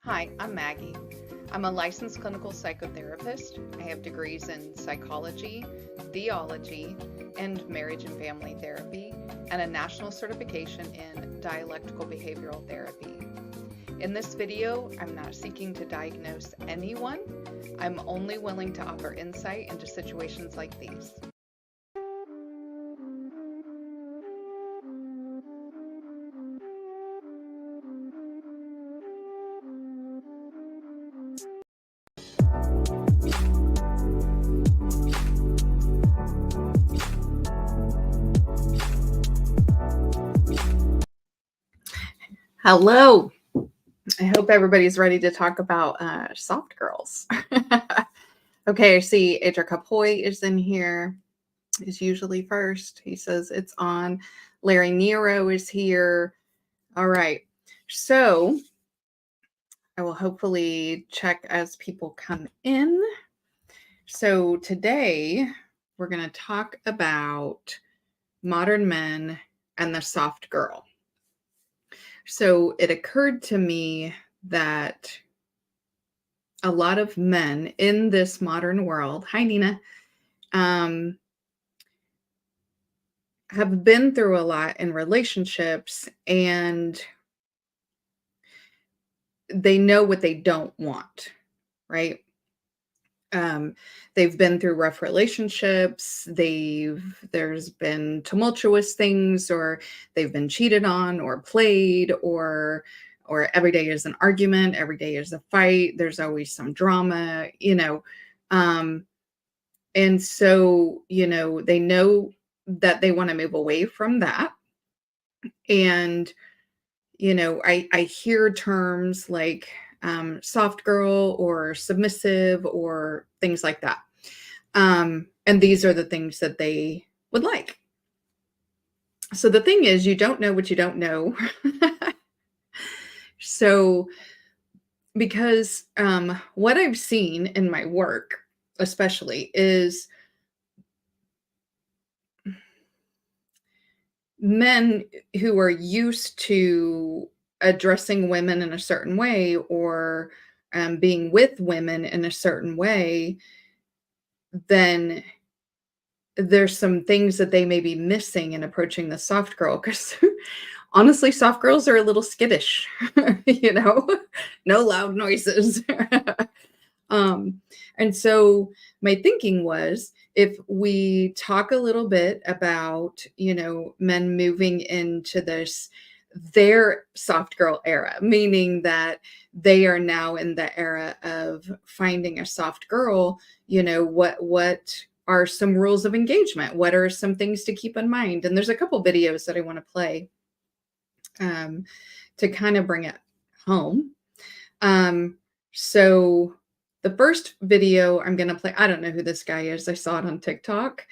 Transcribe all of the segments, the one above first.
Hi, I'm Maggie. I'm a licensed clinical psychotherapist. I have degrees in psychology, theology, and marriage and family therapy, and a national certification in dialectical behavioral therapy. In this video, I'm not seeking to diagnose anyone. I'm only willing to offer insight into situations like these. Hello. I hope everybody's ready to talk about soft girls. Okay, I see Adra Capoy is in here. He's usually first. He says it's on. Larry Nero is here. All right. So I will hopefully check as people come in. So today we're going to talk about modern men and the soft girl. So it occurred to me that a lot of men in this modern world, hi Nina, have been through a lot in relationships, and they know what they don't want, right? They've been through rough relationships. There's been tumultuous things, or they've been cheated on or played, or every day is an argument, every day is a fight. There's always some drama, and so, they know that they want to move away from that. And, I hear terms like soft girl or submissive or things like that. And these are the things that they would like. So the thing is, you don't know what you don't know. So, because what I've seen in my work, especially, is men who are used to addressing women in a certain way, or being with women in a certain way, then there's some things that they may be missing in approaching the soft girl. Because honestly, soft girls are a little skittish, no loud noises. And so my thinking was, if we talk a little bit about, men moving into their soft girl era, meaning that they are now in the era of finding a soft girl, what are some rules of engagement? What are some things to keep in mind? And there's a couple videos that I want to play to kind of bring it home. So the first video I'm going to play, I don't know who this guy is. I saw it on TikTok.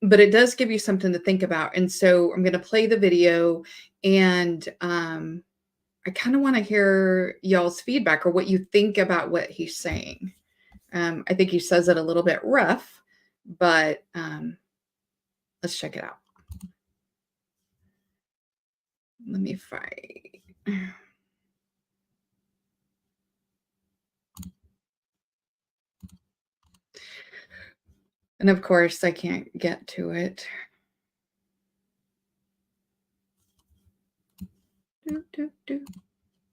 But it does give you something to think about. And so I'm going to play the video, and I kind of want to hear y'all's feedback or what you think about what he's saying. I think he says it a little bit rough, but let's check it out. Let me find. And of course, I can't get to it.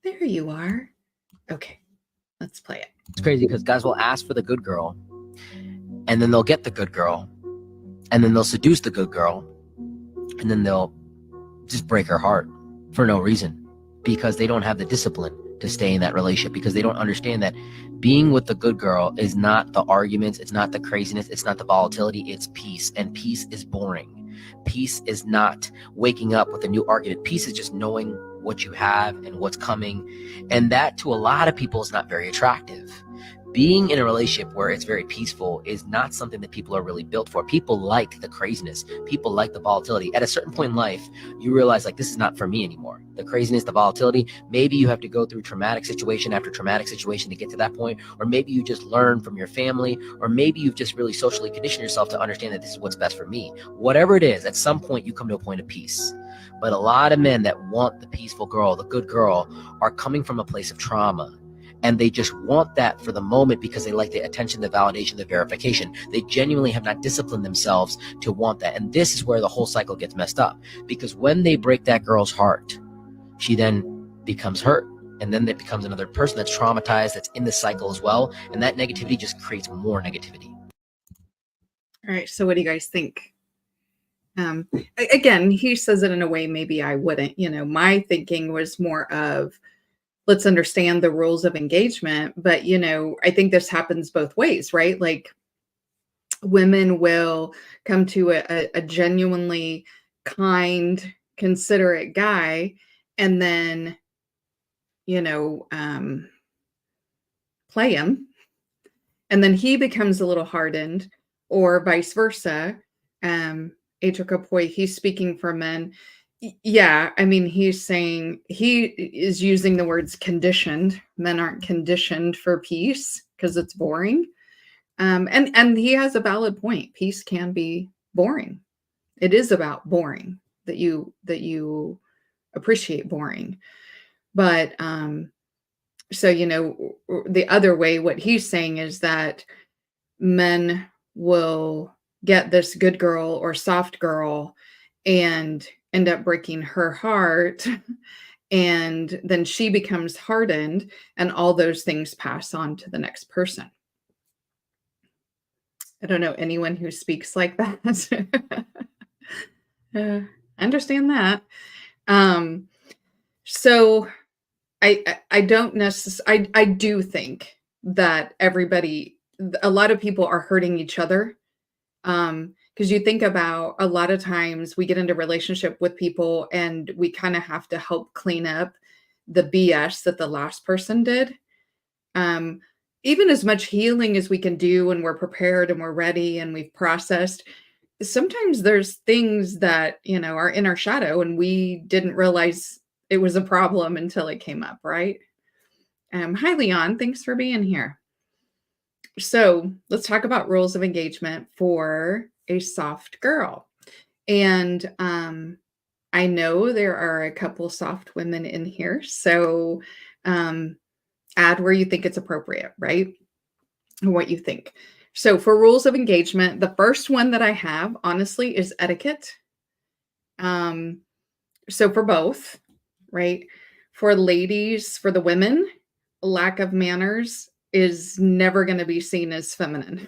There you are. Okay, let's play it. It's crazy because guys will ask for the good girl, and then they'll get the good girl, and then they'll seduce the good girl, and then they'll just break her heart for no reason, because they don't have the discipline to stay in that relationship, because they don't understand that being with the good girl is not the arguments, it's not the craziness, it's not the volatility, it's peace. And peace is boring. Peace is not waking up with a new argument. Peace is just knowing what you have and what's coming. And that, to a lot of people, is not very attractive. being in a relationship where it's very peaceful is not something that people are really built for. People like the craziness. People like the volatility. At a certain point in life, you realize like, this is not for me anymore. The craziness, the volatility, maybe you have to go through traumatic situation after traumatic situation to get to that point, or maybe you just learn from your family, or maybe you've just really socially conditioned yourself to understand that this is what's best for me. Whatever it is, at some point you come to a point of peace. But a lot of men that want the peaceful girl, the good girl, are coming from a place of trauma. And they just want that for the moment because they like the attention, the validation, the verification. They genuinely have not disciplined themselves to want that. And this is where the whole cycle gets messed up. Because when they break that girl's heart, she then becomes hurt. And then it becomes another person that's traumatized, that's in the cycle as well. And that negativity just creates more negativity. All right. So what do you guys think? Again, he says it in a way maybe I wouldn't. My thinking was more of, let's understand the rules of engagement. But, I think this happens both ways, right? Like women will come to a genuinely kind, considerate guy and then, play him. And then he becomes a little hardened, or vice versa. Aether Kapoi, he's speaking for men. Yeah, I mean, he's saying he is using the words conditioned. Men aren't conditioned for peace because it's boring. And he has a valid point. Peace can be boring. It is about boring that you appreciate boring. But so the other way, what he's saying is that men will get this good girl or soft girl and end up breaking her heart, and then she becomes hardened, and all those things pass on to the next person. I don't know anyone who speaks like that. I understand that. So I don't necessarily, I do think that a lot of people are hurting each other. Because you think about, a lot of times we get into relationship with people and we kind of have to help clean up the BS that the last person did. Even as much healing as we can do when we're prepared and we're ready and we've processed, sometimes there's things that, are in our shadow and we didn't realize it was a problem until it came up, right? Hi, Leon. Thanks for being here. So let's talk about rules of engagement for a soft girl. And I know there are a couple soft women in here. So add where you think it's appropriate, right? Or what you think. So for rules of engagement, the first one that I have, honestly, is etiquette. So for both, right? For ladies, for the women, lack of manners is never going to be seen as feminine.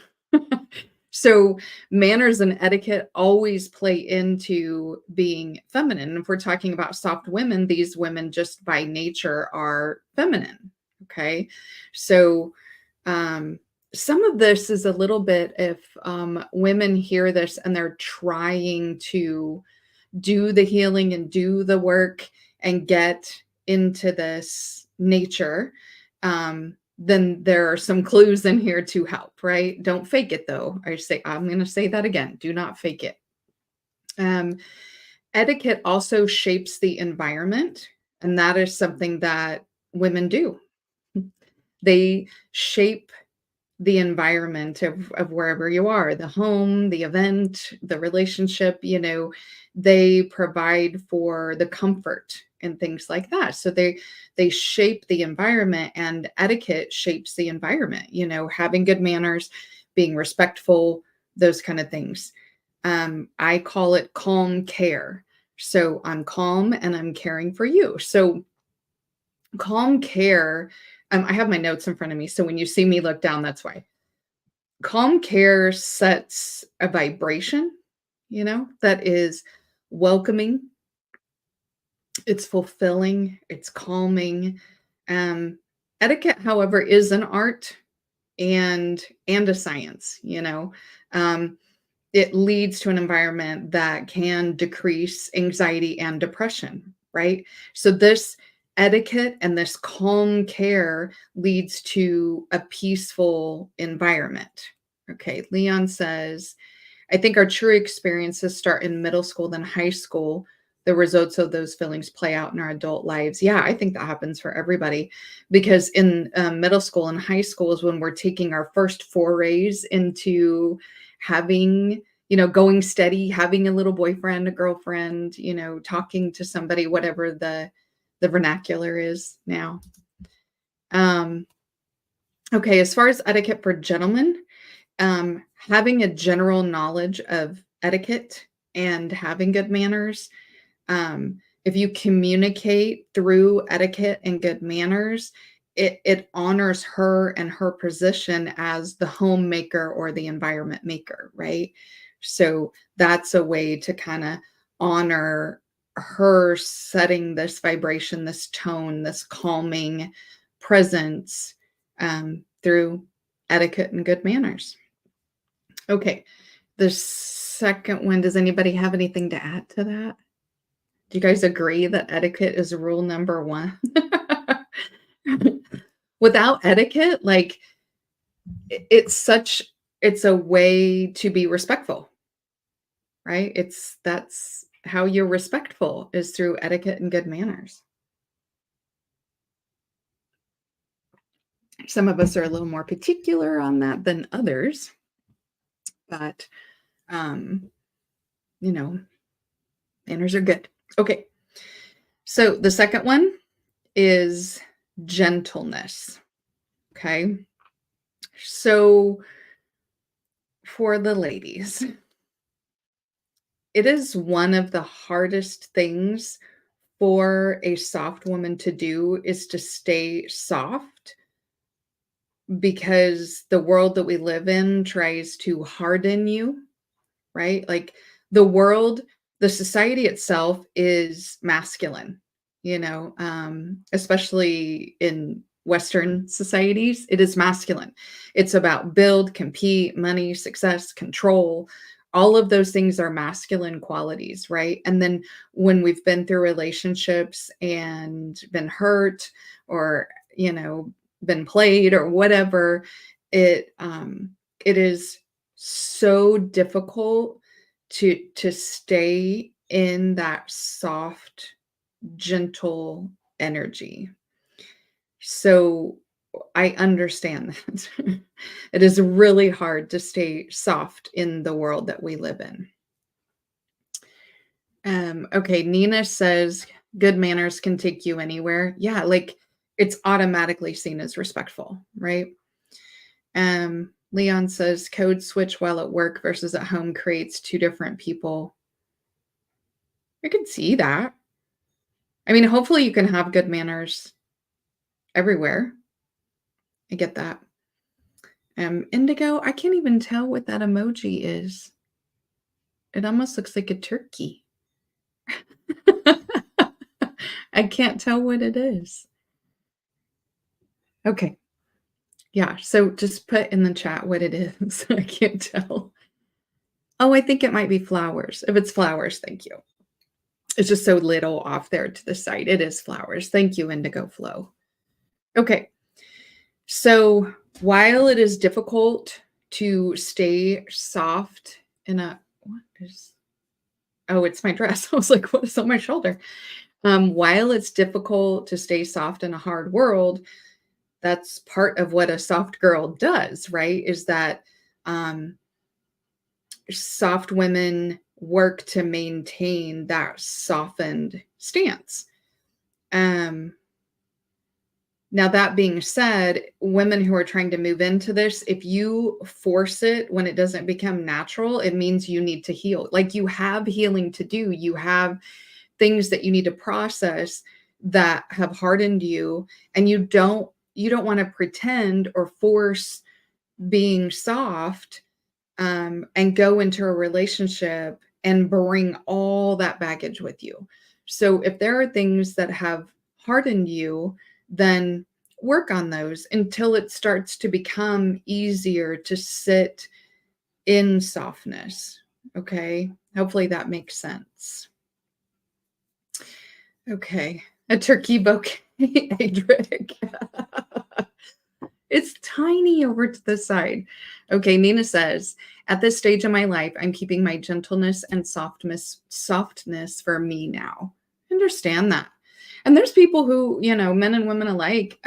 So manners and etiquette always play into being feminine. If we're talking about soft women, these women just by nature are feminine. Okay. So some of this is a little bit, if women hear this and they're trying to do the healing and do the work and get into this nature, then there are some clues in here to help, right? Don't fake it though. I'm going to say that again. Do not fake it. Etiquette also shapes the environment, and that is something that women do. They shape the environment of wherever you are, the home, the event, the relationship, they provide for the comfort and things like that. So they shape the environment, and etiquette shapes the environment, having good manners, being respectful, those kind of things. I call it calm care. So I'm calm and I'm caring for you. So calm care, I have my notes in front of me. So when you see me look down, that's why. Calm care sets a vibration, that is welcoming. It's fulfilling. It's calming. Etiquette, however, is an art and a science. It leads to an environment that can decrease anxiety and depression, right? So this etiquette and this calm care leads to a peaceful environment. Okay, Leon says, I think our true experiences start in middle school, then high school. The results of those feelings play out in our adult lives. Yeah, I think that happens for everybody because in middle school and high school is when we're taking our first forays into having, going steady, having a little boyfriend, a girlfriend, talking to somebody, whatever the vernacular is now. Okay, as far as etiquette for gentlemen, having a general knowledge of etiquette and having good manners. If you communicate through etiquette and good manners, it honors her and her position as the homemaker or the environment maker, right? So that's a way to kind of honor her setting this vibration, this tone, this calming presence through etiquette and good manners. Okay, the second one, does anybody have anything to add to that? Do you guys agree that etiquette is rule number one? Without etiquette, like it's a way to be respectful, right? That's how you're respectful is through etiquette and good manners. Some of us are a little more particular on that than others, but manners are good. Okay. So the second one is gentleness. Okay. So for the ladies, it is one of the hardest things for a soft woman to do is to stay soft because the world that we live in tries to harden you, right? Like the society itself is masculine, especially in Western societies, it is masculine. It's about build, compete, money, success, control. All of those things are masculine qualities, right? And then when we've been through relationships and been hurt or, been played or whatever, it is so difficult to stay in that soft, gentle energy. So I understand that. It is really hard to stay soft in the world that we live in. Okay, Nina says good manners can take you anywhere. Yeah, like it's automatically seen as respectful, right? Leon says code switch while at work versus at home creates two different people. I can see that. I mean, hopefully you can have good manners everywhere. I get that. Indigo, I can't even tell what that emoji is. It almost looks like a turkey. I can't tell what it is. Okay. Yeah, so just put in the chat what it is. I can't tell. Oh, I think it might be flowers. If it's flowers, thank you. It's just so little off there to the side. It is flowers. Thank you, Indigo Flow. Okay. So while it is difficult to stay soft in it's my dress. I was like, what is on my shoulder? While it's difficult to stay soft in a hard world, that's part of what a soft girl does, right? Is that soft women work to maintain that softened stance. Now, that being said, women who are trying to move into this, if you force it when it doesn't become natural, it means you need to heal. Like you have healing to do. You have things that you need to process that have hardened you, and you don't want to pretend or force being soft and go into a relationship and bring all that baggage with you. So if there are things that have hardened you, then work on those until it starts to become easier to sit in softness. Okay. Hopefully that makes sense. Okay. A turkey bouquet. Adric. It's tiny over to the side. Okay, Nina says, at this stage of my life, I'm keeping my gentleness and softness for me now. Understand that. And there's people who, men and women alike,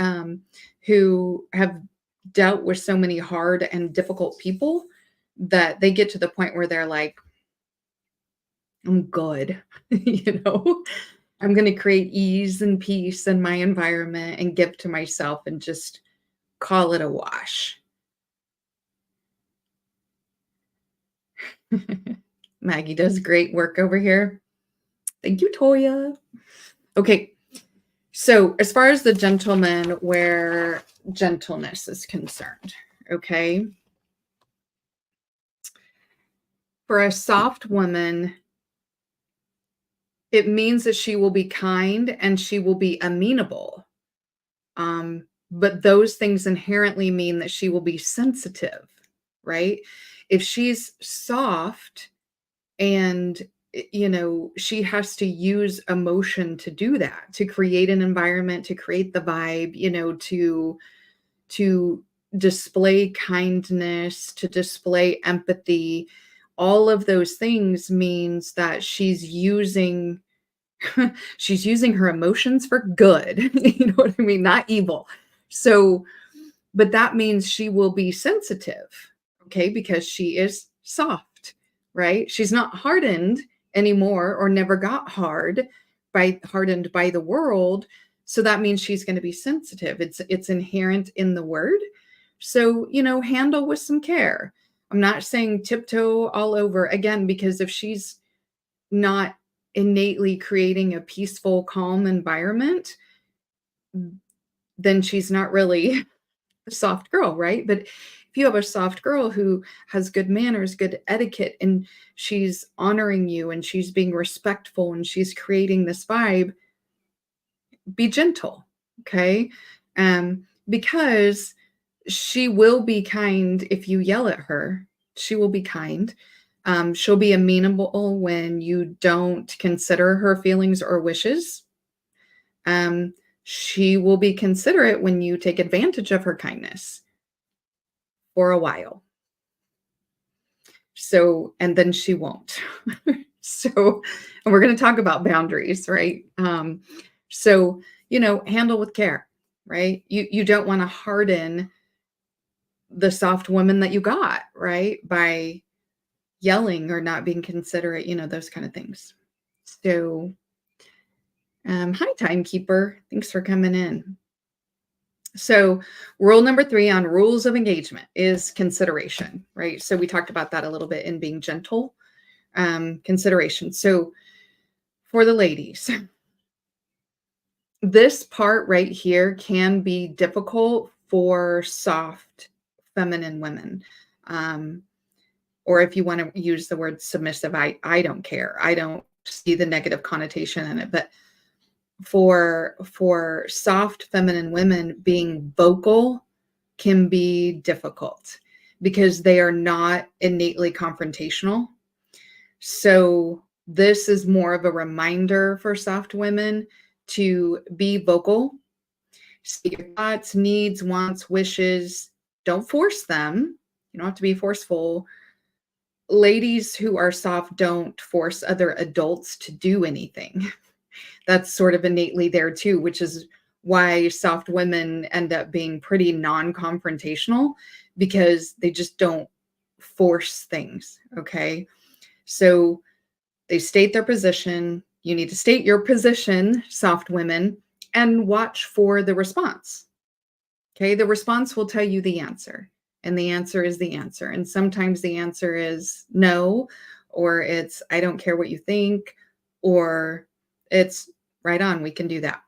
who have dealt with so many hard and difficult people that they get to the point where they're like, I'm good. I'm going to create ease and peace in my environment and give to myself and just call it a wash. Maggie does great work over here. Thank you, Toya. Okay. So as far as the gentleman where gentleness is concerned, okay. For a soft woman, it means that she will be kind and she will be amenable. But those things inherently mean that she will be sensitive, right? If she's soft and, she has to use emotion to do that, to create an environment, to create the vibe, to display kindness, to display empathy. All of those things means that she's using her emotions for good. You know what I mean? Not evil. So, but that means she will be sensitive, okay? Because she is soft, right? She's not hardened anymore or never got hardened by the world. So that means she's going to be sensitive. It's inherent in the word. So, handle with some care. I'm not saying tiptoe all over again, because if she's not innately creating a peaceful, calm environment, then she's not really a soft girl, right? But if you have a soft girl who has good manners, good etiquette, and she's honoring you and she's being respectful and she's creating this vibe, be gentle, okay? Because she will be kind if you yell at her. She will be kind. She'll be amenable when you don't consider her feelings or wishes. She will be considerate when you take advantage of her kindness for a while. So, and then she won't. So, and we're going to talk about boundaries, right? So, handle with care, right? You don't want to harden the soft woman that you got, right? By yelling or not being considerate, those kind of things. So, hi, timekeeper. Thanks for coming in. So rule number 3 on rules of engagement is consideration, right? So we talked about that a little bit in being gentle, consideration. So for the ladies, this part right here can be difficult for soft feminine women. Or if you want to use the word submissive, I don't care. I don't see the negative connotation in it, but for soft feminine women, being vocal can be difficult because they are not innately confrontational. So this is more of a reminder for soft women to be vocal, see your thoughts, needs, wants, wishes. Don't force them. You don't have to be forceful. Ladies who are soft don't force other adults to do anything. That's sort of innately there too, which is why soft women end up being pretty non-confrontational, because they just don't force things, okay? So they state their position. You need to state your position, soft women, and watch for the response, okay? The response will tell you the answer, and the answer is the answer. And sometimes the answer is no, or it's, I don't care what you think, or it's right on, we can do that.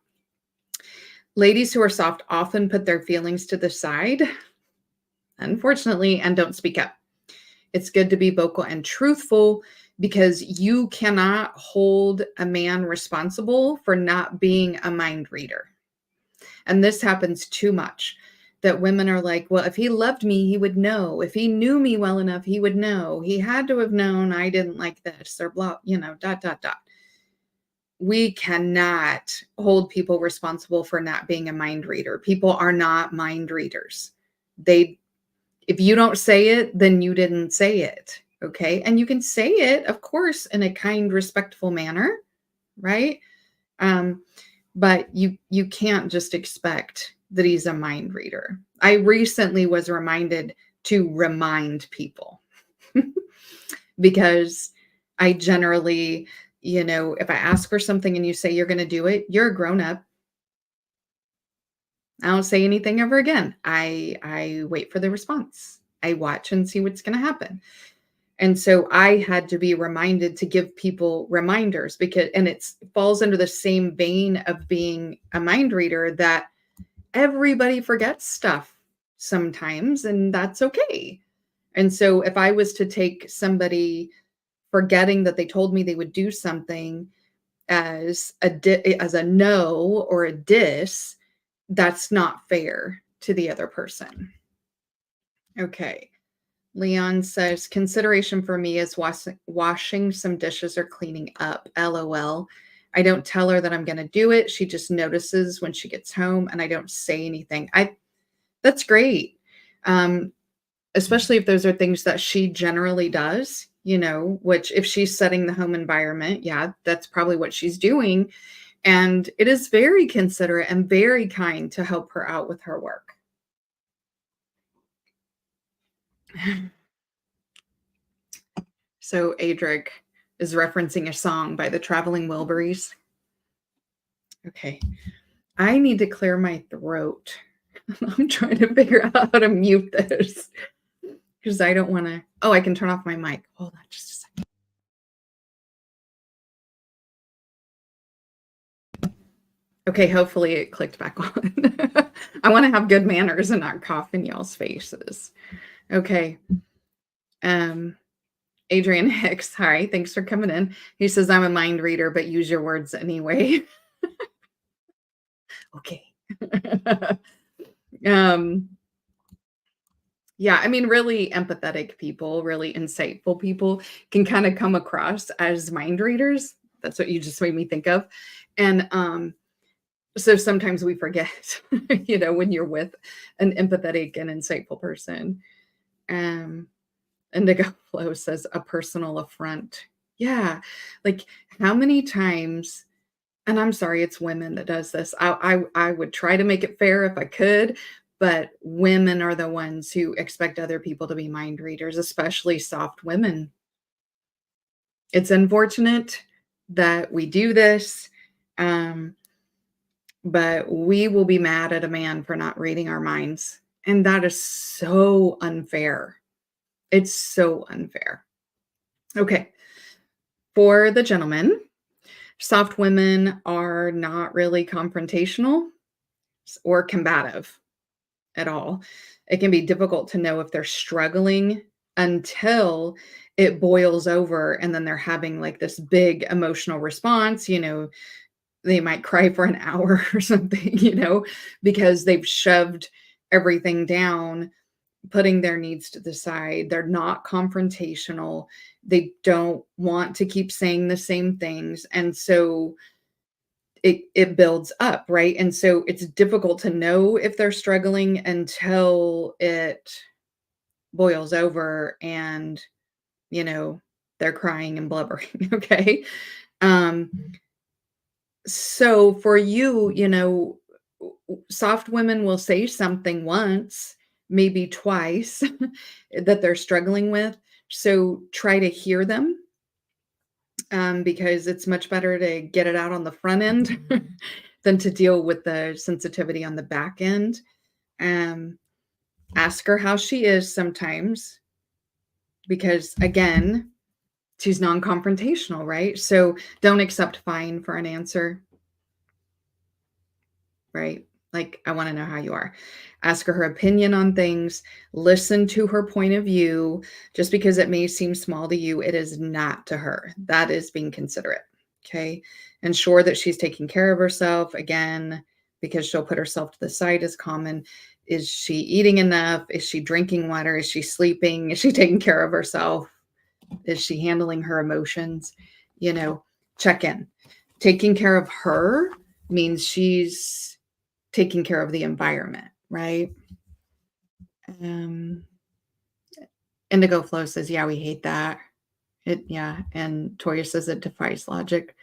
Ladies who are soft often put their feelings to the side, unfortunately, and don't speak up. It's good to be vocal and truthful, because you cannot hold a man responsible for not being a mind reader. And this happens too much, that women are like, well, if he loved me, he would know. If he knew me well enough, he would know. He had to have known I didn't like this, or blah, dot, dot, dot. we cannot hold people responsible for not being a mind reader. People are not mind readers. If you don't say it, then you didn't say it. Okay. And you can say it, of course, in a kind, respectful manner, right? But you can't just expect that he's a mind reader. I recently was reminded to remind people because I generally, if I ask for something and you say you're going to do it, you're a grown up. I don't say anything ever again. I wait for the response. I watch and see what's going to happen. And so I had to be reminded to give people reminders and it falls under the same vein of being a mind reader that everybody forgets stuff sometimes, and that's okay. And so if I was to take somebody forgetting that they told me they would do something as a no or a diss, that's not fair to the other person. Okay. Leon says, consideration for me is washing some dishes or cleaning up. LOL. I don't tell her that I'm going to do it. She just notices when she gets home and I don't say anything. That's great. Especially if those are things that she generally does, which if she's setting the home environment, yeah, that's probably what she's doing. And it is very considerate and very kind to help her out with her work. So Adric is referencing a song by the Traveling Wilburys. Okay. I need to clear my throat. I'm trying to figure out how to mute this because I don't want to. Oh, I can turn off my mic. Hold on just a second. Okay, hopefully it clicked back on. I want to have good manners and not cough in y'all's faces. Okay. Adrian Hicks, hi, thanks for coming in. He says, I'm a mind reader, but use your words anyway. Okay. Yeah, I mean, really empathetic people, really insightful people can kind of come across as mind readers. That's what you just made me think of. And so sometimes we forget, when you're with an empathetic and insightful person. Indigo Flow says a personal affront. Yeah. Like how many times, and I'm sorry, it's women that does this. I would try to make it fair if I could, but women are the ones who expect other people to be mind readers, especially soft women. It's unfortunate that we do this. But we will be mad at a man for not reading our minds. And that is so unfair. It's so unfair. Okay. For the gentleman, soft women are not really confrontational or combative at all. It can be difficult to know if they're struggling until it boils over and then they're having like this big emotional response. They might cry for an hour or something, because they've shoved everything down, putting their needs to the side. They're not confrontational. They don't want to keep saying the same things. And so it builds up, right? And so it's difficult to know if they're struggling until it boils over and, they're crying and blubbering. Okay. So for you, soft women will say something once, maybe twice that they're struggling with. So try to hear them because it's much better to get it out on the front end than to deal with the sensitivity on the back end. Ask her how she is sometimes because, again, she's non-confrontational, right? So don't accept fine for an answer, right? Like, I want to know how you are. Ask her opinion on things. Listen to her point of view. Just because it may seem small to you, it is not to her. That is being considerate. Okay. Ensure that she's taking care of herself. Again, because she'll put herself to the side is common. Is she eating enough? Is she drinking water? Is she sleeping? Is she taking care of herself? Is she handling her emotions? Check in. taking care of her means she's taking care of the environment, right? Indigo Flow says, yeah, we hate that. Yeah. And Toya says it defies logic.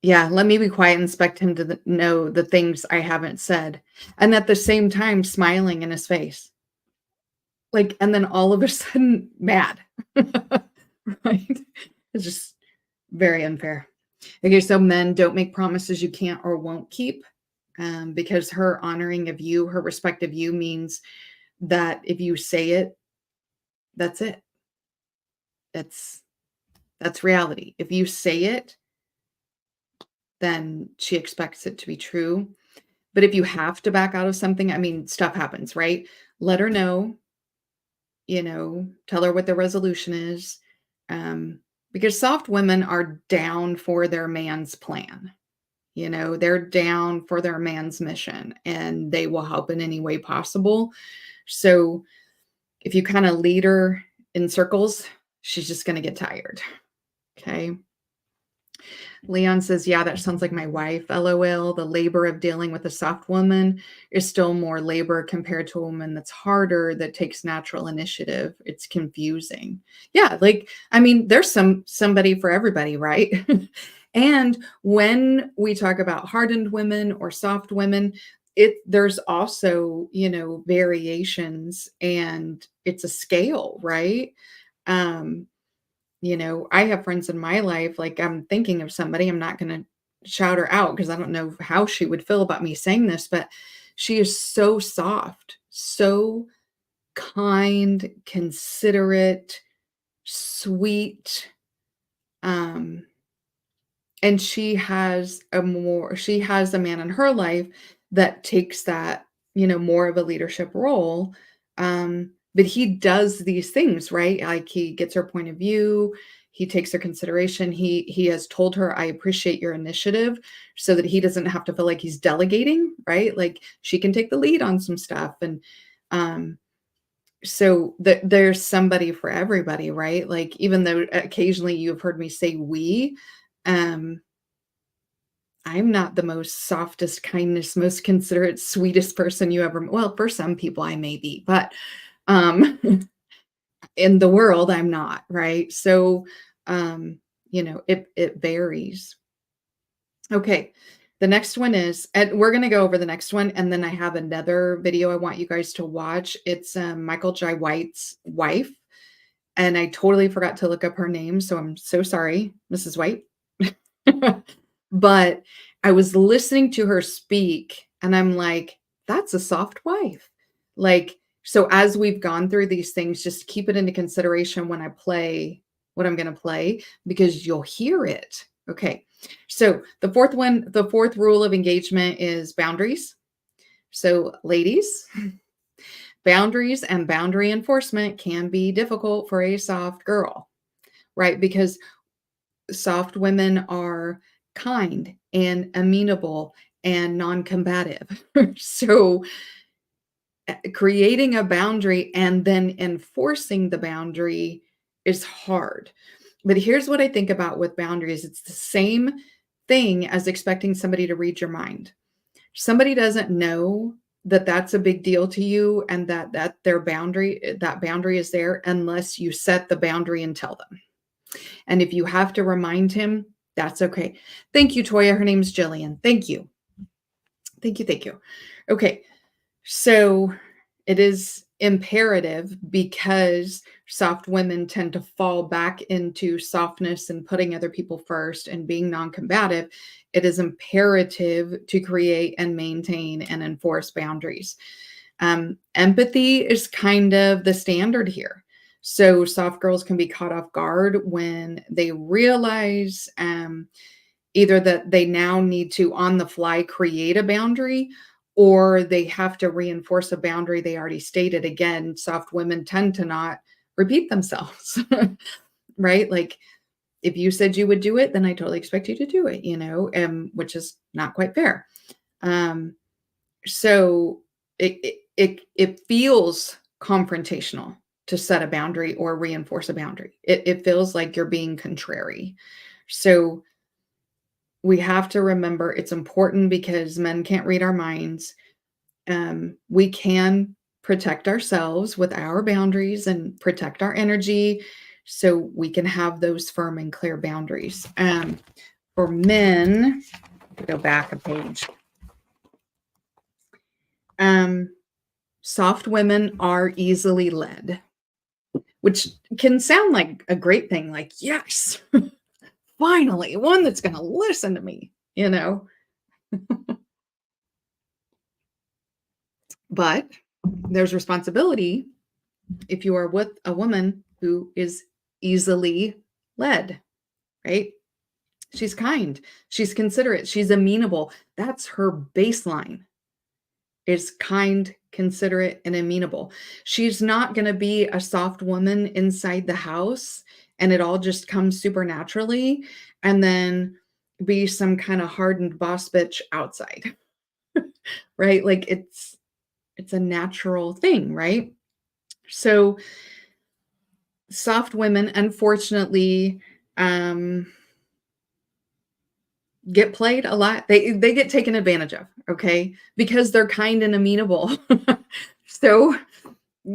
Yeah, let me be quiet and expect him to know the things I haven't said. And at the same time, smiling in his face. Like, and then all of a sudden, mad. Right? It's just very unfair. Okay, so men, don't make promises you can't or won't keep, because her honoring of you, her respect of you means that if you say it, that's it. That's reality. If you say it, then she expects it to be true. But if you have to back out of something, I mean, stuff happens, right? Let her know, tell her what the resolution is. Because soft women are down for their man's plan. They're down for their man's mission and they will help in any way possible. So if you kind of lead her in circles, she's just going to get tired. Okay. Leon says, yeah, that sounds like my wife. LOL. The labor of dealing with a soft woman is still more labor compared to a woman that's harder, that takes natural initiative. It's confusing. Yeah. I mean, there's somebody for everybody, right? And when we talk about hardened women or soft women, there's also, variations, and it's a scale, right? I have friends in my life, like I'm thinking of somebody, I'm not going to shout her out because I don't know how she would feel about me saying this, but she is so soft, so kind, considerate, sweet. And she has a man in her life that takes that, more of a leadership role. But he does these things, right? Like he gets her point of view, he takes her consideration. He has told her, I appreciate your initiative, so that he doesn't have to feel like he's delegating, right? Like she can take the lead on some stuff. And so there's somebody for everybody, right? Like, even though occasionally you've heard me say we, I'm not the most softest, kindest, most considerate, sweetest person you ever, well, for some people I may be, but in the world I'm not, right? So it varies. Okay. The next one is, and we're going to go over the next one, and then I have another video I want you guys to watch. It's Michael Jai White's wife, and I totally forgot to look up her name, so I'm so sorry, Mrs. White. But I was listening to her speak, and I'm like, that's a soft wife. Like, so as we've gone through these things, just keep it into consideration when I play what I'm going to play, because you'll hear it. Okay. So the fourth rule of engagement is boundaries. So ladies, boundaries and boundary enforcement can be difficult for a soft girl, right? Because soft women are kind and amenable and non-combative. So creating a boundary and then enforcing the boundary is hard. But here's what I think about with boundaries. It's the same thing as expecting somebody to read your mind. Somebody doesn't know that that's a big deal to you, and that that boundary is there, unless you set the boundary and tell them. And if you have to remind him, that's okay. Thank you, Toya. Her name's Jillian. Thank you. Thank you. Thank you. Okay. So it is imperative, because soft women tend to fall back into softness and putting other people first and being non-combative. It is imperative to create and maintain and enforce boundaries. Empathy is kind of the standard here. So soft girls can be caught off guard when they realize either that they now need to on the fly create a boundary, or they have to reinforce a boundary they already stated. Again, soft women tend to not repeat themselves, right? Like, if you said you would do it, then I totally expect you to do it, which is not quite fair. So it feels confrontational to set a boundary or reinforce a boundary. It feels like you're being contrary. So we have to remember it's important because men can't read our minds. We can protect ourselves with our boundaries and protect our energy so we can have those firm and clear boundaries. For men, go back a page. Soft women are easily led, which can sound like a great thing, like, yes, finally, one that's going to listen to me, you know? But there's responsibility if you are with a woman who is easily led, right? She's kind, she's considerate, she's amenable. That's her baseline, is kind, considerate, and amenable. She's not going to be a soft woman inside the house and it all just comes supernaturally and then be some kind of hardened boss bitch outside, right? Like it's a natural thing, right? So soft women, unfortunately, get played a lot. They get taken advantage of, okay? Because they're kind and amenable. So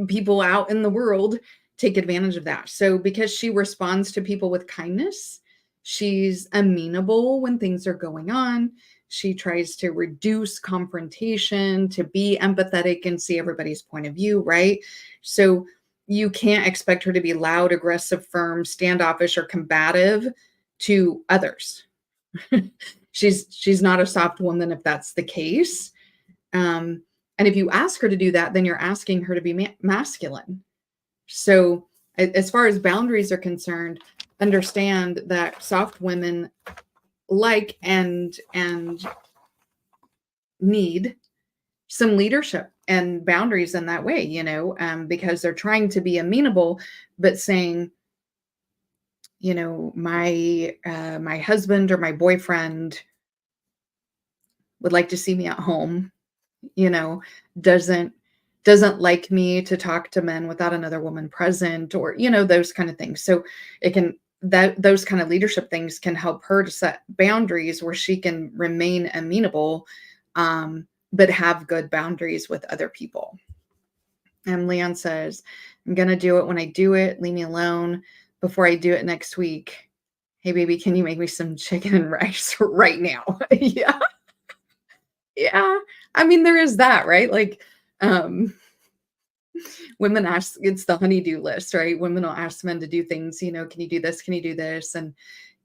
people out in the world take advantage of that. So because she responds to people with kindness, she's amenable when things are going on. She tries to reduce confrontation, to be empathetic and see everybody's point of view, right? So you can't expect her to be loud, aggressive, firm, standoffish, or combative to others. She's not a soft woman if that's the case. And if you ask her to do that, then you're asking her to be masculine. So as far as boundaries are concerned, understand that soft women like and need some leadership and boundaries in that way, you know, because they're trying to be amenable, but saying, you know, my husband or my boyfriend would like to see me at home, you know, doesn't like me to talk to men without another woman present, or, you know, those kind of things. So it can, those kind of leadership things can help her to set boundaries where she can remain amenable, but have good boundaries with other people. And Leon says, I'm going to do it when I do it. Leave me alone before I do it next week. Hey, baby, can you make me some chicken and rice right now? Yeah. Yeah. I mean, there is that, right? Like, women ask, it's the honeydew list, right? Women will ask men to do things, you know, can you do this? Can you do this? And,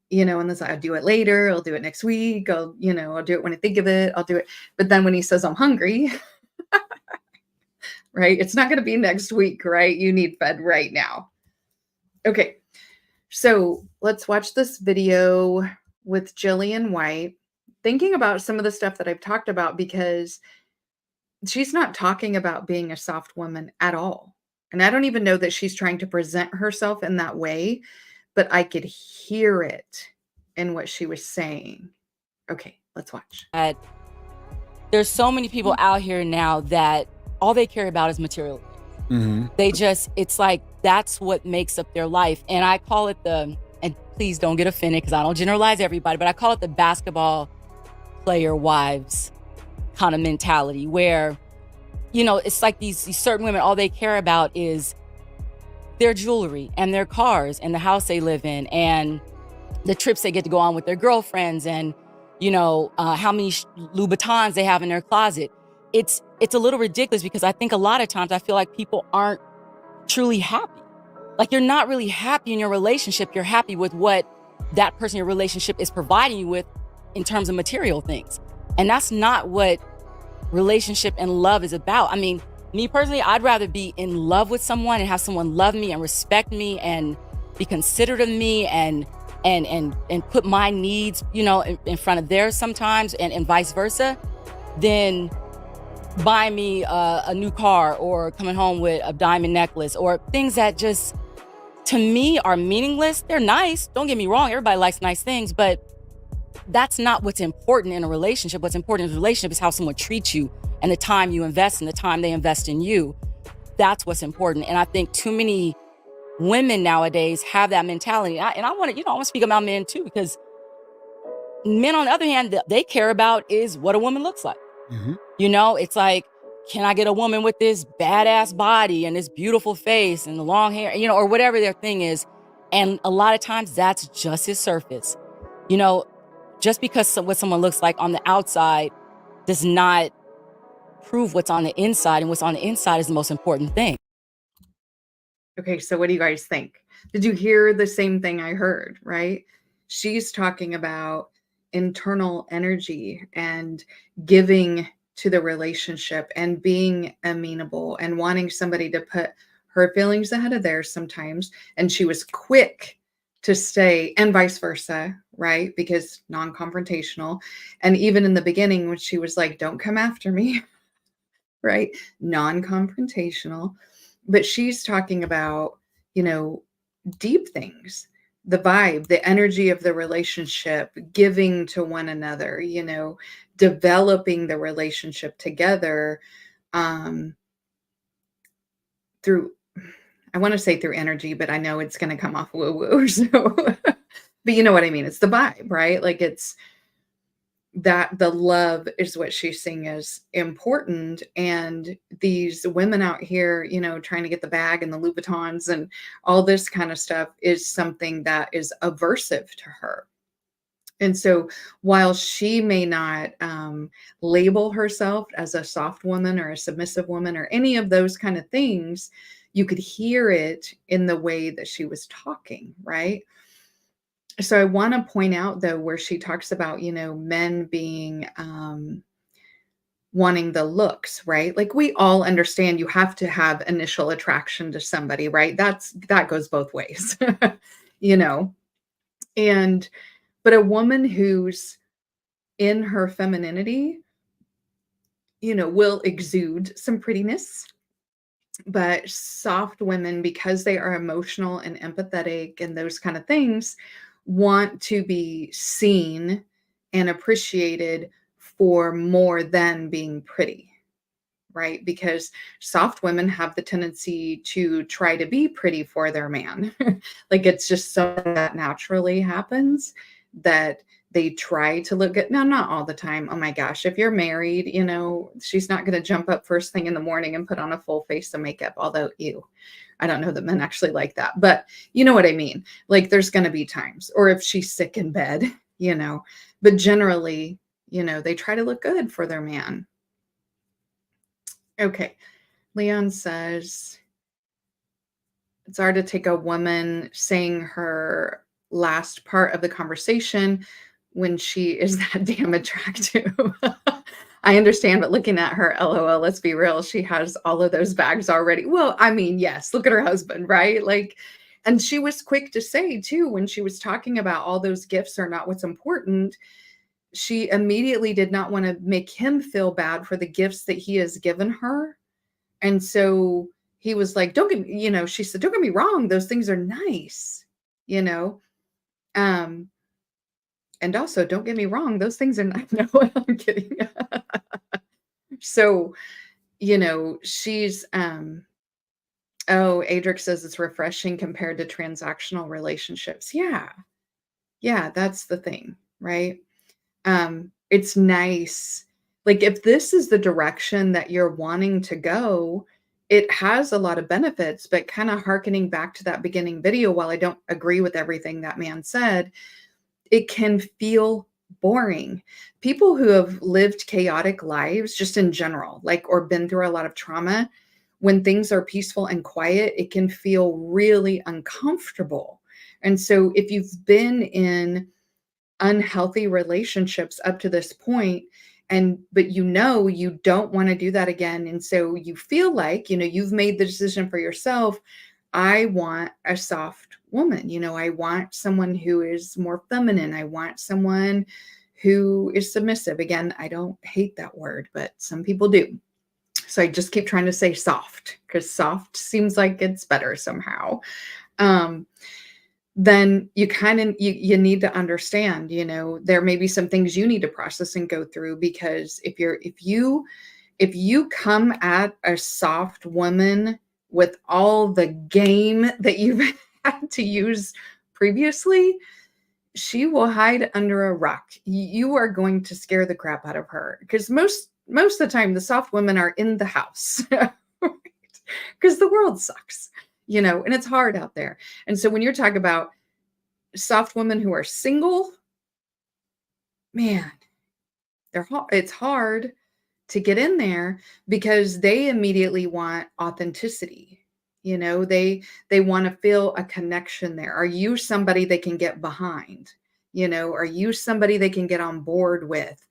you know, and then I'll do it later. I'll do it next week. I'll do it when I think of it. I'll do it. But then when he says I'm hungry, right? It's not going to be next week, right? You need fed right now. Okay. So let's watch this video with Jillian White, thinking about some of the stuff that I've talked about, because she's not talking about being a soft woman at all. And I don't even know that she's trying to present herself in that way, but I could hear it in what she was saying. Okay, let's watch. There's so many people out here now that all they care about is material. Mm-hmm. It's like, that's what makes up their life. And I call it and please don't get offended because I don't generalize everybody, but I call it the basketball player wives kind of mentality, where, you know, it's like these certain women, all they care about is their jewelry and their cars and the house they live in and the trips they get to go on with their girlfriends and, you know, how many Louboutins they have in their closet. It's a little ridiculous because I think a lot of times I feel like people aren't truly happy. Like, you're not really happy in your relationship. You're happy with what that person in your relationship is providing you with in terms of material things. And that's not what relationship and love is about. I mean, me personally, I'd rather be in love with someone and have someone love me and respect me and be considerate of me and put my needs, you know, in front of theirs sometimes and vice versa, than buy me a new car or coming home with a diamond necklace or things that just, to me, are meaningless. They're nice. Don't get me wrong. Everybody likes nice things, but that's not what's important in a relationship. What's important in a relationship is how someone treats you and the time you invest and the time they invest in you. That's what's important. And I think too many women nowadays have that mentality. And I want to, I want to speak about men too, because Men, on the other hand, they care about is what a woman looks like. You know, it's like, can I get a woman with this badass body and this beautiful face and the long hair, you know, or whatever their thing is. And a lot of times that's just his surface. You know, just because what someone looks like on the outside does not prove what's on the inside, and what's on the inside is the most important thing. Okay, so what do you guys think? Did you hear the same thing I heard, right? She's talking about internal energy and giving to the relationship and being amenable and wanting somebody to put her feelings ahead of theirs sometimes. And she was quick to stay, and vice versa, right? Because non-confrontational. And even in the beginning, when she was like, don't come after me, right? Non-confrontational. But she's talking about, you know, deep things, the vibe, the energy of the relationship, giving to one another, you know, developing the relationship together through, I want to say through energy, but I know it's going to come off woo-woo. So, but you know what I mean? It's the vibe, right? Like it's that the love is what she's saying is important. And these women out here, you know, trying to get the bag and the Louboutins and all this kind of stuff is something that is aversive to her. And so while she may not label herself as a soft woman or a submissive woman or any of those kind of things, you could hear it in the way that she was talking, right? So I want to point out, though, where she talks about, you know, men being wanting the looks, right? Like we all understand you have to have initial attraction to somebody, right? That goes both ways, you know, but a woman who's in her femininity, you know, will exude some prettiness. But soft women, because they are emotional and empathetic and those kind of things, want to be seen and appreciated for more than being pretty, right? Because soft women have the tendency to try to be pretty for their man. Like it's just something that naturally happens, that they try to look good. Now, not all the time. Oh my gosh, if you're married, you know, she's not going to jump up first thing in the morning and put on a full face of makeup, although I don't know that men actually like that, but you know what I mean? Like there's going to be times, or if she's sick in bed, you know, but generally, you know, they try to look good for their man. Okay. Leon says, it's hard to take a woman saying her last part of the conversation when she is that damn attractive. I understand, but looking at her, LOL, let's be real, she has all of those bags already. Well, I mean, yes, look at her husband, right? Like, and she was quick to say too, when she was talking about all those gifts are not what's important, she immediately did not want to make him feel bad for the gifts that he has given her. And so he was like, don't get me, you know, she said, don't get me wrong, those things are nice, you know? And also, don't get me wrong, those things are not, no, I'm kidding. So, you know, she's, Adric says it's refreshing compared to transactional relationships. Yeah. Yeah, that's the thing, right? It's nice. Like if this is the direction that you're wanting to go, it has a lot of benefits, but kind of hearkening back to that beginning video, while I don't agree with everything that man said, it can feel boring. People who have lived chaotic lives just in general, like, or been through a lot of trauma, when things are peaceful and quiet, it can feel really uncomfortable. And so if you've been in unhealthy relationships up to this point, but you know you don't want to do that again, and so you feel like, you know, you've made the decision for yourself, I want a soft woman, you know, I want someone who is more feminine, I want someone who is submissive. Again, I don't hate that word, but some people do. So I just keep trying to say soft, because soft seems like it's better somehow. Then you kind of, you need to understand, you know, there may be some things you need to process and go through, because if you come at a soft woman with all the game that you've had to use previously, she will hide under a rock. You are going to scare the crap out of her because most of the time the soft women are in the house because the world sucks, and it's hard out there. And so when you're talking about soft women who are single, man, it's hard to get in there because they immediately want authenticity. They want to feel a connection there. Are you somebody they can get behind? Are you somebody they can get on board with?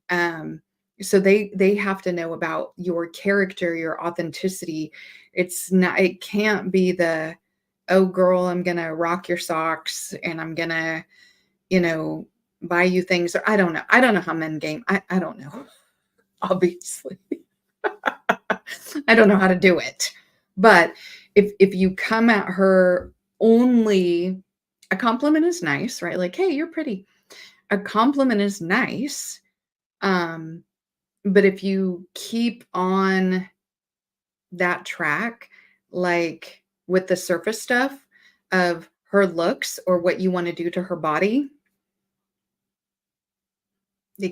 So they have to know about your character, your authenticity. It can't be the, oh girl, I'm gonna rock your socks and I'm gonna, buy you things. Or I don't know how men game. I don't know. Obviously. I don't know how to do it. But if you come at her only, a compliment is nice, right? Like, hey, you're pretty. A compliment is nice. But if you keep on that track, like with the surface stuff of her looks or what you want to do to her body, you're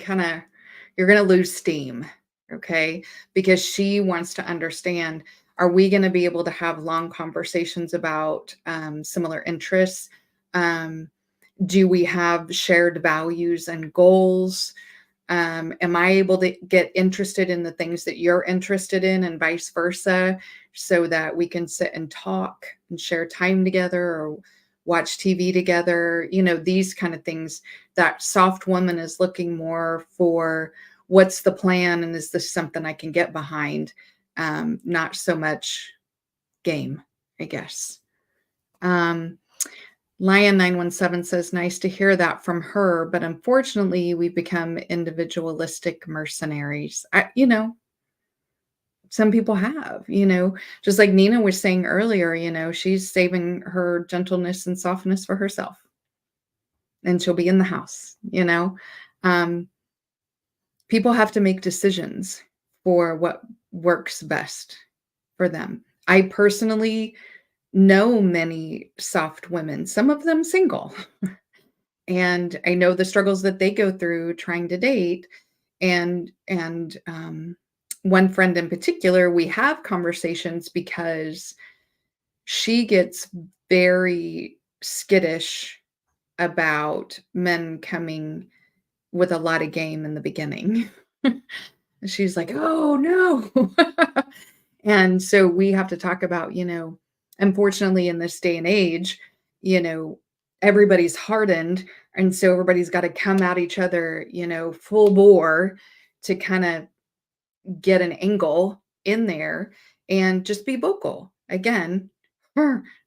going to lose steam. Okay. Because she wants to understand, are we going to be able to have long conversations about similar interests? Do we have shared values and goals? Am I able to get interested in the things that you're interested in and vice versa, so that we can sit and talk and share time together or watch TV together? These kind of things. That soft woman is looking more for, what's the plan? And is this something I can get behind? Not so much game, I guess. Lion917 says, nice to hear that from her, but unfortunately we've become individualistic mercenaries. Some people have, just like Nina was saying earlier, she's saving her gentleness and softness for herself. And she'll be in the house, people have to make decisions for what works best for them. I personally know many soft women, some of them single. And I know the struggles that they go through trying to date. And one friend in particular, we have conversations because she gets very skittish about men coming with a lot of game in the beginning. She's like, oh no. And so we have to talk about, unfortunately in this day and age, everybody's hardened. And so everybody's got to come at each other, full bore to kind of get an angle in there and just be vocal. Again,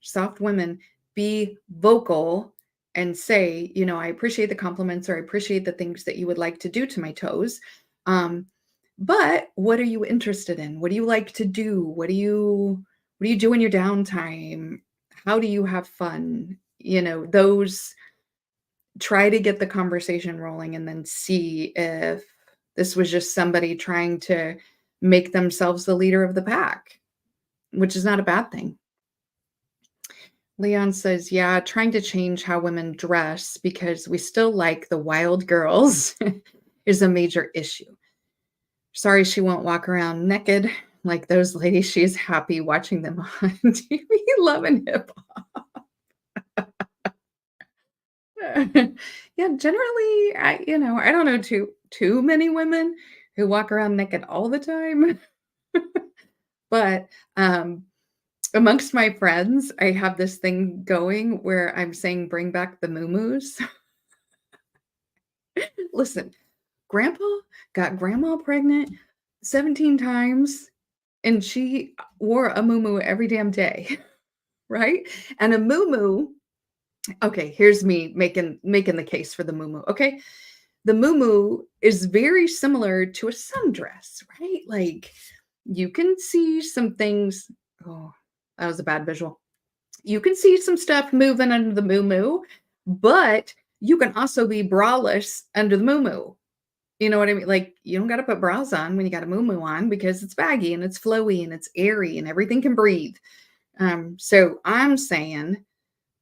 soft women, be vocal and say, I appreciate the compliments, or I appreciate the things that you would like to do to my toes. But what are you interested in? What do you like to do? What do you do in your downtime? How do you have fun? Those, try to get the conversation rolling and then see if this was just somebody trying to make themselves the leader of the pack, which is not a bad thing. Leon says, yeah, trying to change how women dress because we still like the wild girls is a major issue. Sorry, she won't walk around naked like those ladies. She is happy watching them on TV, loving hip hop. Yeah, generally, I don't know too many women who walk around naked all the time. But amongst my friends, I have this thing going where I'm saying, bring back the muumuus. Listen, Grandpa got Grandma pregnant 17 times, and she wore a muumuu every damn day, right? And a muumuu, okay, here's me making the case for the muumuu, okay? The muumuu is very similar to a sundress, right? Like, you can see some things. Oh, that was a bad visual. You can see some stuff moving under the muumuu, but you can also be braless under the muumuu. You know what I mean? Like, you don't got to put bras on when you got a muumuu on because it's baggy and it's flowy and it's airy and everything can breathe. So I'm saying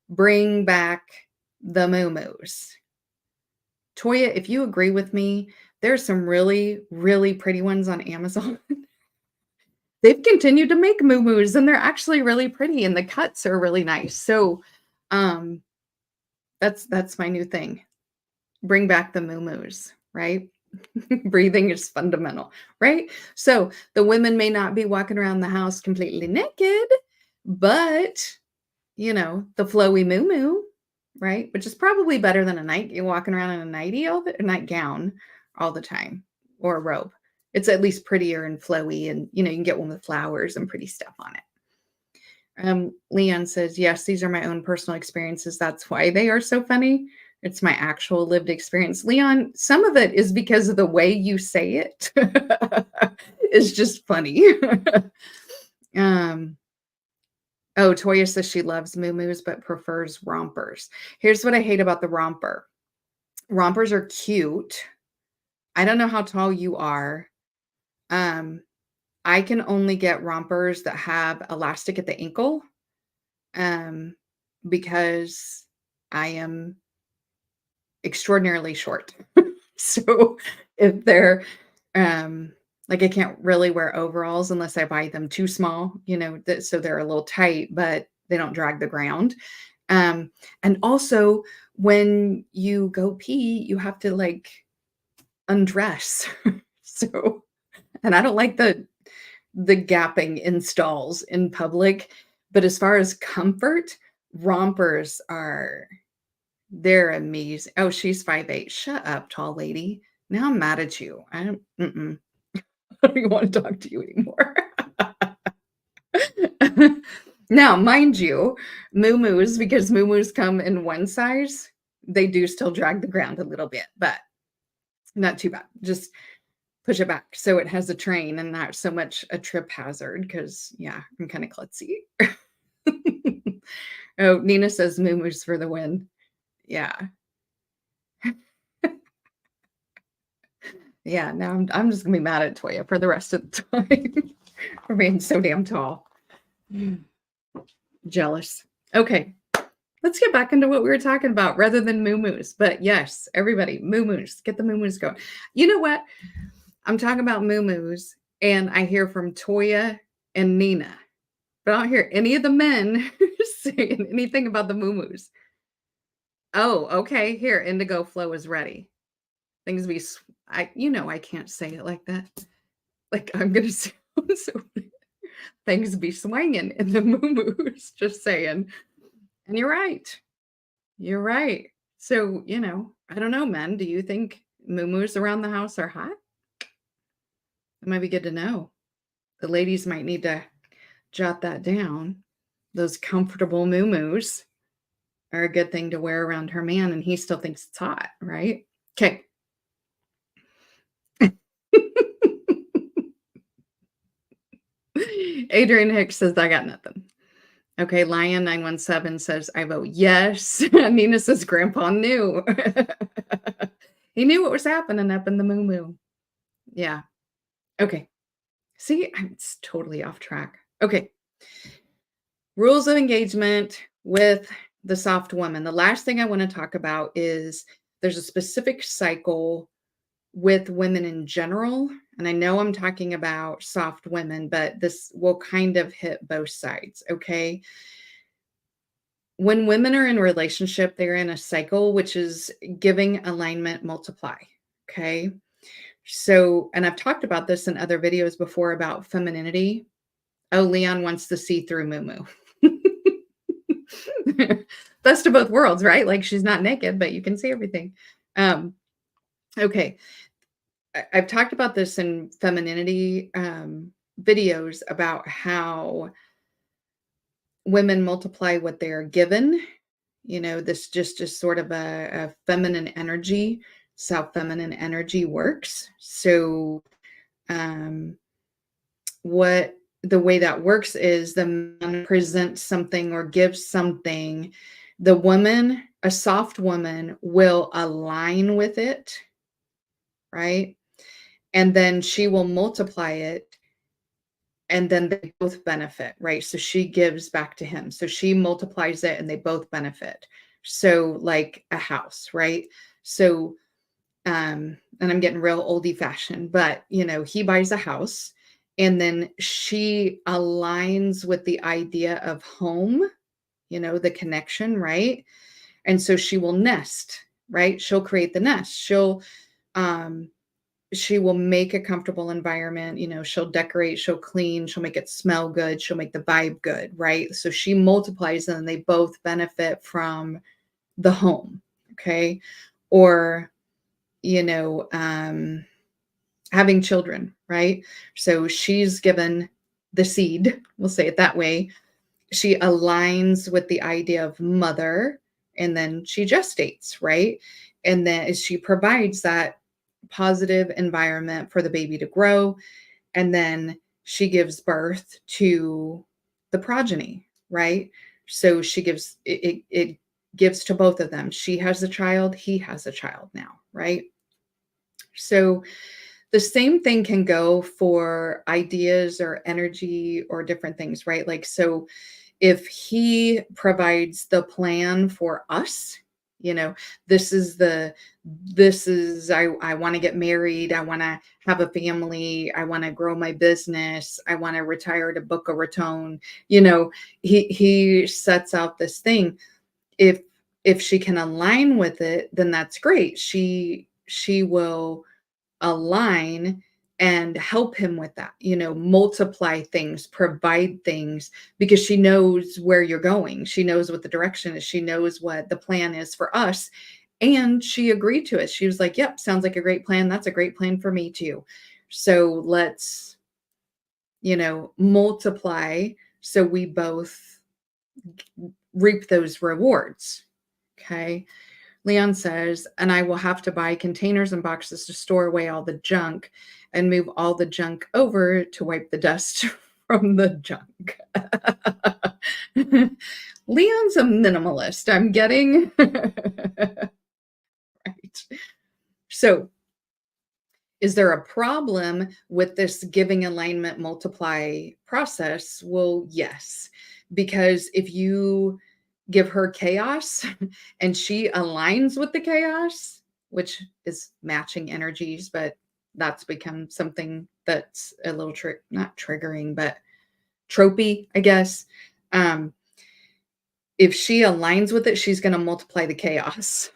bring back the moo-moos. Toya, if you agree with me, there's some really, really pretty ones on Amazon. They've continued to make moo-moos, and they're actually really pretty, and the cuts are really nice. So, that's my new thing. Bring back the moo-moos, right? Breathing is fundamental, right? So the women may not be walking around the house completely naked, but the flowy moo-moo, right? Which is probably better than you're walking around in a nightgown all the time, or a robe. It's at least prettier and flowy, and you can get one with flowers and pretty stuff on it. Leon says, yes, these are my own personal experiences. That's why they are so funny. It's my actual lived experience. Leon, some of it is because of the way you say it. It's just funny. Oh, Toya says she loves moo-moos but prefers rompers. Here's what I hate about the romper. Rompers are cute. I don't know how tall you are. I can only get rompers that have elastic at the ankle, because I am extraordinarily short. So if they're like, I can't really wear overalls unless I buy them too small, so they're a little tight, but they don't drag the ground. And also when you go pee, you have to like undress. So, and I don't like the gapping in stalls in public, but as far as comfort, rompers they're amazing. Oh, she's 5'8". Shut up, tall lady. Now I'm mad at you. I don't even want to talk to you anymore. Now, mind you, moo-moos, because moo-moos come in one size, they do still drag the ground a little bit, but not too bad. Just push it back so it has a train and not so much a trip hazard, because, yeah, I'm kind of klutzy. Oh, Nina says moo-moos for the win. Yeah. Yeah, now I'm just gonna be mad at Toya for the rest of the time for being so damn tall. Jealous. Okay, let's get back into what we were talking about rather than moo-moos. But yes, everybody, moo-moos, get the moo-moos going. You know what? I'm talking about moo-moos, and I hear from Toya and Nina, but I don't hear any of the men saying anything about the moo-moos. Oh, okay. Here, Indigo Flow is ready. Things be, I can't say it like that. Like, I'm gonna sound so. Things be swinging in the moo-moos. Just saying. And you're right. You're right. So, I don't know, men. Do you think moo-moos around the house are hot? It might be good to know. The ladies might need to jot that down. Those comfortable moo-moos are a good thing to wear around her man, and he still thinks it's hot, right? Okay. Adrian Hicks says, I got nothing. Okay, Lion 917 says, I vote yes. Nina says, Grandpa knew. He knew what was happening up in the moo-moo. Yeah. Okay. See, I'm totally off track. Okay. Rules of engagement with the soft woman. The last thing I want to talk about is there's a specific cycle with women in general. And I know I'm talking about soft women, but this will kind of hit both sides. Okay. When women are in a relationship, they're in a cycle, which is giving, alignment, multiply. Okay. So, and I've talked about this in other videos before about femininity. Oh, Leon wants the see-through moo-moo. Best of both worlds, right? Like, she's not naked, but you can see everything. Okay. I've talked about this in femininity videos about how women multiply what they're given. This just sort of a feminine energy. It's how feminine energy works. So the way that works is the man presents something or gives something. The woman, a soft woman, will align with it, right? And then she will multiply it, and then they both benefit, right? So she gives back to him. So she multiplies it and they both benefit. So like a house, right? So, and I'm getting real oldie fashioned, but he buys a house and then she aligns with the idea of home, the connection, right? And so she will nest, right? She'll create the nest. Um, she will make a comfortable environment, she'll decorate, she'll clean, she'll make it smell good, she'll make the vibe good, right? So she multiplies and they both benefit from the home. Okay. Or, you know, um, having children, right? So she's given the seed, we'll say it that way. She aligns with the idea of mother and then she gestates, right? And then she provides that positive environment for the baby to grow. And then she gives birth to the progeny, right? So she gives it gives to both of them. She has a child, he has a child now, right? So the same thing can go for ideas or energy or different things, right? Like, so if he provides the plan for us, this is I want to get married, I want to have a family, I want to grow my business, I want to retire to Boca Raton, he sets out this thing. If she can align with it, then that's great. She will align and help him with that, multiply things, provide things, because she knows where you're going. She knows what the direction is. She knows what the plan is for us. And she agreed to it. She was like, yep, sounds like a great plan. That's a great plan for me too. So let's, multiply so we both reap those rewards. Okay. Leon says, and I will have to buy containers and boxes to store away all the junk and move all the junk over to wipe the dust from the junk. Leon's a minimalist, I'm getting. Right. So, is there a problem with this giving alignment multiply process? Well, yes, because if you give her chaos and she aligns with the chaos, which is matching energies, but that's become something that's a little not triggering, but tropey, I guess. If she aligns with it, she's going to multiply the chaos.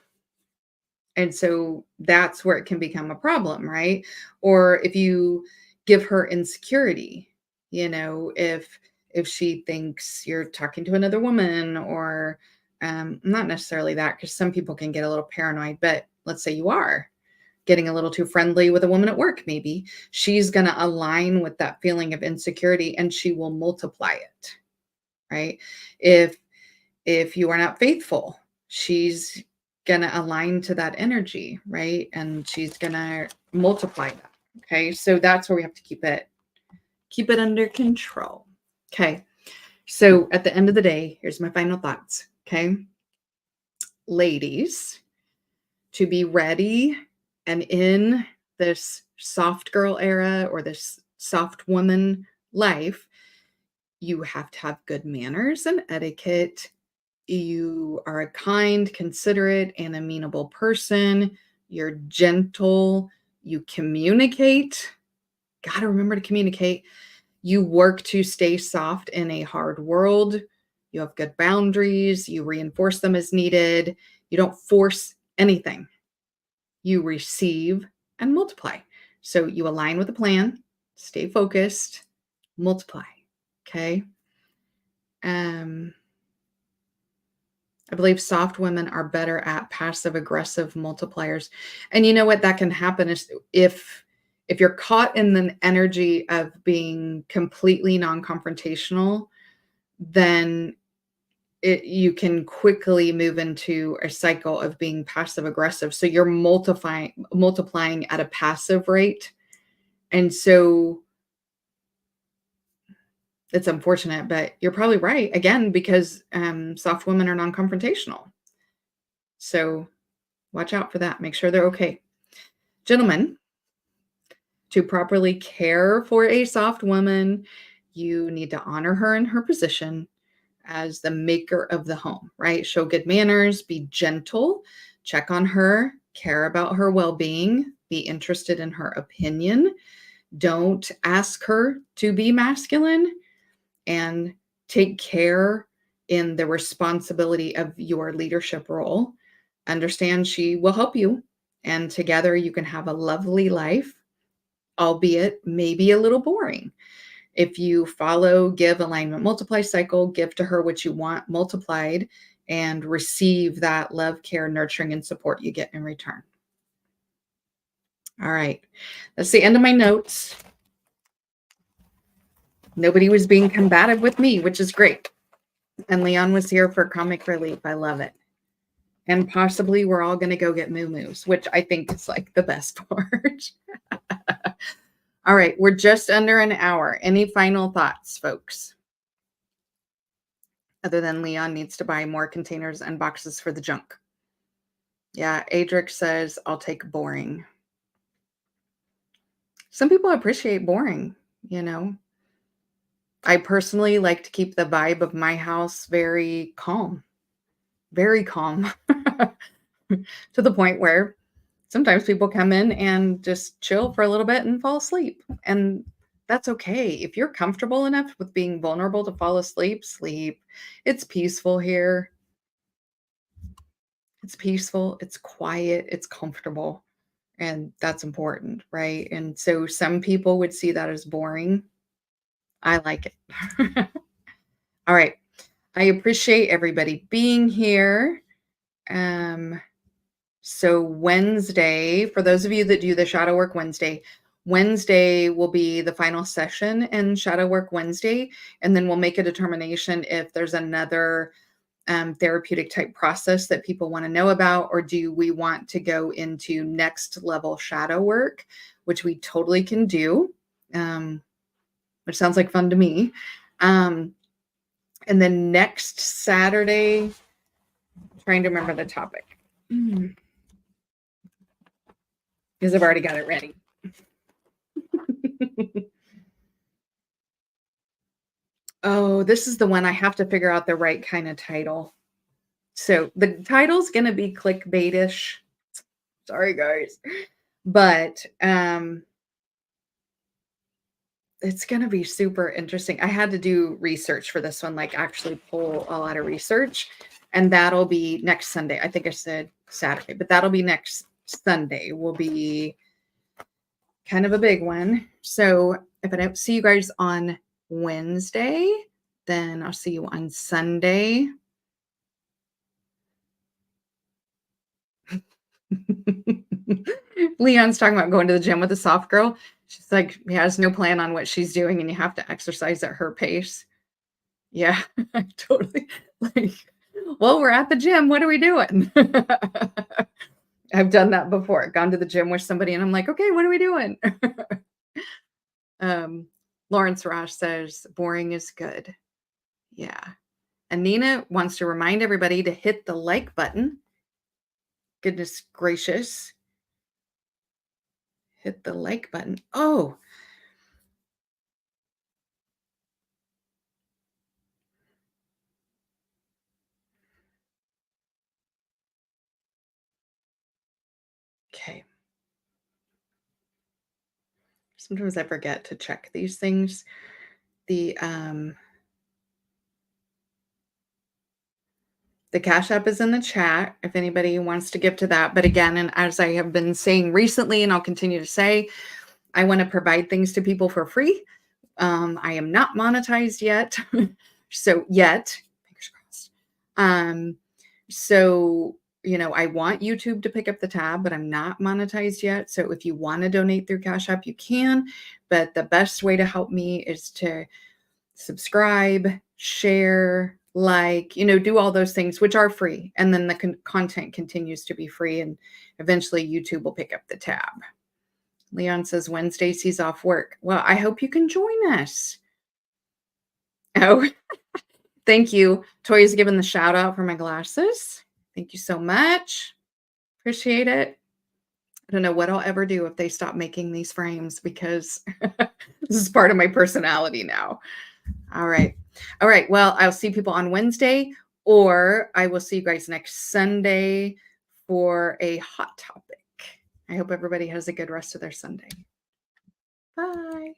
And so that's where it can become a problem, right? Or if you give her insecurity, if she thinks you're talking to another woman, or not necessarily that, because some people can get a little paranoid, but let's say you are getting a little too friendly with a woman at work, maybe she's going to align with that feeling of insecurity and she will multiply it, right? If you are not faithful, she's going to align to that energy, right? And she's going to multiply that. Okay. So that's where we have to keep it under control. Okay. So at the end of the day, here's my final thoughts. Okay. Ladies, to be ready and in this soft girl era or this soft woman life, you have to have good manners and etiquette. You are a kind, considerate, and amenable person. You're gentle. You communicate. Got to remember to communicate. You work to stay soft in a hard world. You have good boundaries. You reinforce them as needed. You don't force anything. You receive and multiply. So you align with the plan, stay focused, multiply. Okay. I believe soft women are better at passive aggressive multipliers. And you know what that can happen is if you're caught in the energy of being completely non-confrontational, then you can quickly move into a cycle of being passive aggressive. So you're multiplying at a passive rate. And so it's unfortunate, but you're probably right, again, because soft women are non-confrontational. So watch out for that. Make sure they're okay. Gentlemen, to properly care for a soft woman, you need to honor her in her position. as the maker of the home, right? Show good manners, be gentle, check on her, care about her well-being, be interested in her opinion. Don't ask her to be masculine, and take care in the responsibility of your leadership role. Understand she will help you, and together you can have a lovely life, albeit maybe a little boring. If you follow, give, alignment, multiply cycle, give to her what you want multiplied, and receive that love, care, nurturing, and support you get in return. All right. That's the end of my notes. Nobody was being combative with me, which is great. And Leon was here for comic relief. I love it. And possibly we're all going to go get moo-moos, which I think is like the best part. All right. We're just under an hour. Any final thoughts, folks? Other than Leon needs to buy more containers and boxes for the junk. Yeah. Adric says, I'll take boring. Some people appreciate boring, you know. I personally like to keep the vibe of my house very calm to the point where sometimes people come in and just chill for a little bit and fall asleep. And that's okay. If you're comfortable enough with being vulnerable to fall asleep, sleep. It's peaceful here. It's peaceful. It's quiet. It's comfortable. And that's important, right? And so some people would see that as boring. I like it. All right. I appreciate everybody being here. So Wednesday, for those of you that do the Shadow Work Wednesday will be the final session in Shadow Work Wednesday. And then we'll make a determination if there's another therapeutic type process that people want to know about, or do we want to go into next level shadow work, which we totally can do, which sounds like fun to me. And then next Saturday, trying to remember the topic because I've already got it ready. Oh, this is the one I have to figure out the right kind of title. So the title's going to be clickbaitish. Sorry, guys. But it's going to be super interesting. I had to do research for this one, like actually pull a lot of research. And that'll be next Sunday. I think I said Saturday, but that'll be next Sunday. Will be kind of a big one. So if I don't see you guys on Wednesday, then I'll see you on Sunday. Leon's talking about going to the gym with a soft girl. She's like, he has no plan on what she's doing, and you have to exercise at her pace. Yeah, totally. Like, well, we're at the gym. What are we doing? I've done that before. Gone to the gym with somebody, and I'm like, okay, what are we doing? Lawrence Rosh says, boring is good. Yeah. And Nina wants to remind everybody to hit the like button. Goodness gracious. Hit the like button. Oh. Okay. Sometimes I forget to check these things. The Cash App is in the chat if anybody wants to give to that. But again, and as I have been saying recently, and I'll continue to say, I want to provide things to people for free. I am not monetized yet. Fingers crossed. So, you know, I want YouTube to pick up the tab, but I'm not monetized yet. So if you want to donate through Cash App, you can. But the best way to help me is to subscribe, share, like, you know, do all those things, which are free. And then the content continues to be free. And eventually YouTube will pick up the tab. Leon says Wednesdays he's off work. Well, I hope you can join us. Oh, thank you. Toya's given the shout out for my glasses. Thank you so much. Appreciate it. I don't know what I'll ever do if they stop making these frames, because this is part of my personality now. All right. All right. Well, I'll see people on Wednesday, or I will see you guys next Sunday for a hot topic. I hope everybody has a good rest of their Sunday. Bye.